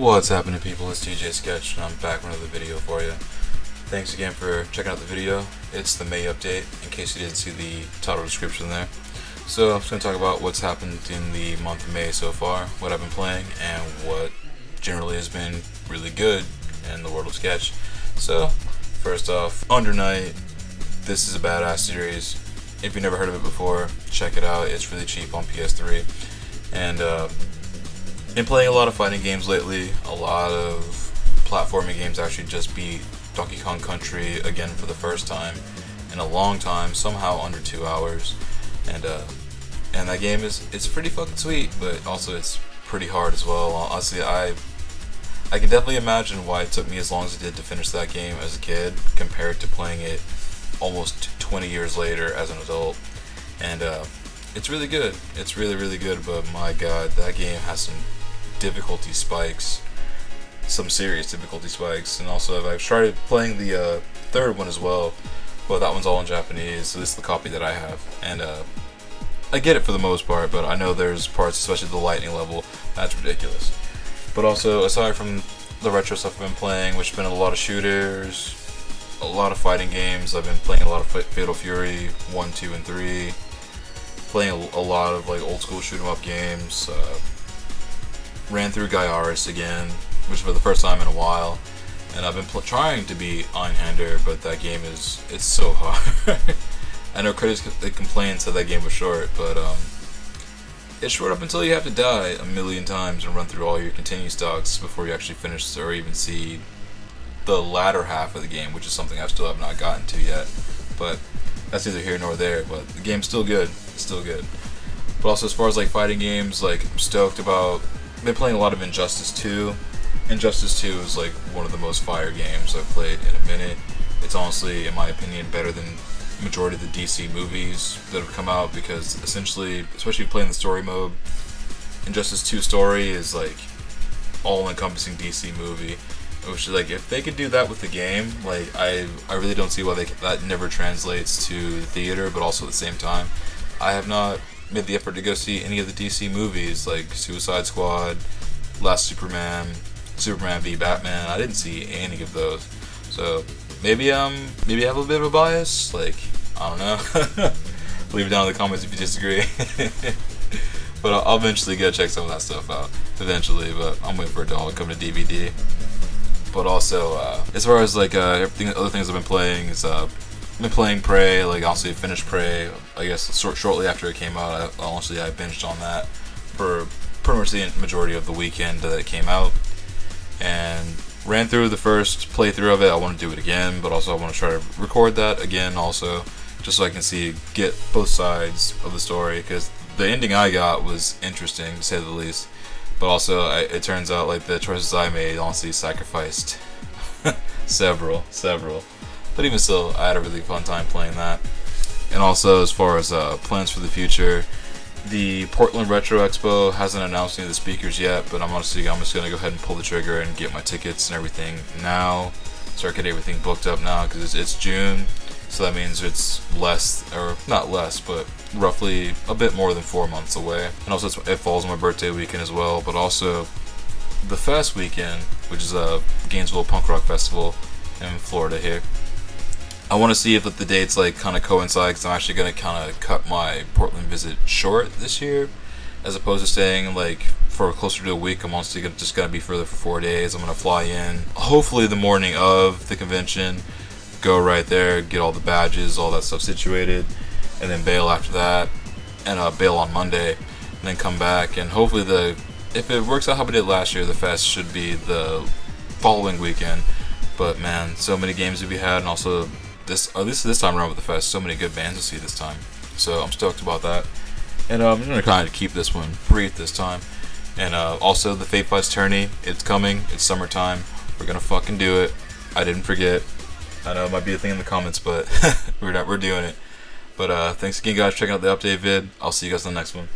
What's happening, people? It's DJ Sketch, and I'm back with another video for you. Thanks again for checking out the video. It's the May update, in case you didn't see the title description there. So I'm just going to talk about what's happened in the month of May so far, what I've been playing, and what generally has been really good in the world of Sketch. So, first off, Under Night. This is a badass series. If you've never heard of it before, check it out. It's really cheap on PS3. And been playing a lot of fighting games lately. A lot of platforming games. Actually just beat Donkey Kong Country again for the first time in a long time, somehow under 2 hours. And that game it's pretty fucking sweet, but also it's pretty hard as well. Honestly, I can definitely imagine why it took me as long as it did to finish that game as a kid compared to playing it almost 20 years later as an adult. And it's really good. It's really, really good, but my god, that game has some difficulty spikes. Some serious difficulty spikes. And also, I've started playing the third one as well, but that one's all in Japanese, so this is the copy that I have. And I get it for the most part, but I know there's parts, especially the lightning level, that's ridiculous. But also, aside from the retro stuff I've been playing, which has been a lot of shooters, a lot of fighting games, I've been playing a lot of Fatal Fury 1, 2, and 3, playing a lot of like old school shoot 'em up games, ran through Gaiaris again, which for the first time in a while, and I've been trying to beat Einhander, but that game it's so hard. I know critics they complain said that game was short, but it's short up until you have to die a million times and run through all your continue stocks before you actually finish or even see the latter half of the game, which is something I still have not gotten to yet. But that's neither here nor there. But the game's still good. It's still good. But also, as far as like fighting games, like I'm stoked about. I've been playing a lot of Injustice 2. Injustice 2 is like one of the most fire games I've played in a minute. It's honestly, in my opinion, better than majority of the DC movies that have come out, because essentially, especially playing the story mode, Injustice 2 story is like all-encompassing DC movie, which is like, if they could do that with the game, like I really don't see why that never translates to the theater. But also at the same time, I have not made the effort to go see any of the DC movies like Suicide Squad, Last Superman, Superman v Batman. I didn't see any of those, so maybe I have a bit of a bias. Like, I don't know. Leave it down in the comments if you disagree. But I'll eventually go check some of that stuff out. Eventually, but I'm waiting for it to all come to DVD. But also, as far as like other things I've been playing is I've been playing Prey. Like, honestly, finished Prey. I guess shortly after it came out. I binged on that for pretty much the majority of the weekend that it came out, and ran through the first playthrough of it. I want to do it again, but also I want to try to record that again also, just so I can get both sides of the story, because the ending I got was interesting to say the least. But also, it turns out like the choices I made honestly sacrificed several. But even still, I had a really fun time playing that. And also, as far as plans for the future, the Portland Retro Expo hasn't announced any of the speakers yet, but I'm just going to go ahead and pull the trigger and get my tickets and everything now. Start getting everything booked up now, because it's June, so that means it's not less, but roughly a bit more than 4 months away. And also it falls on my birthday weekend as well, but also the Fest weekend, which is a Gainesville Punk Rock Festival in Florida here. I want to see if the dates like kind of coincide, because I'm actually going to kind of cut my Portland visit short this year, as opposed to staying like for closer to a week. I'm honestly just going to be further for 4 days. I'm going to fly in hopefully the morning of the convention, go right there, get all the badges, all that stuff situated, and then bail after that, and bail on Monday, and then come back. And hopefully if it works out how we did last year, the Fest should be the following weekend. But man, so many games that we had, and also at least this time around with the Fest, so many good bands to see this time. So I'm stoked about that. And I'm going to kind of keep this one brief this time. And also the Fate Fights tourney, it's coming. It's summertime. We're going to fucking do it. I didn't forget. I know it might be a thing in the comments, but we're doing it. But thanks again, guys, for checking out the update vid. I'll see you guys in the next one.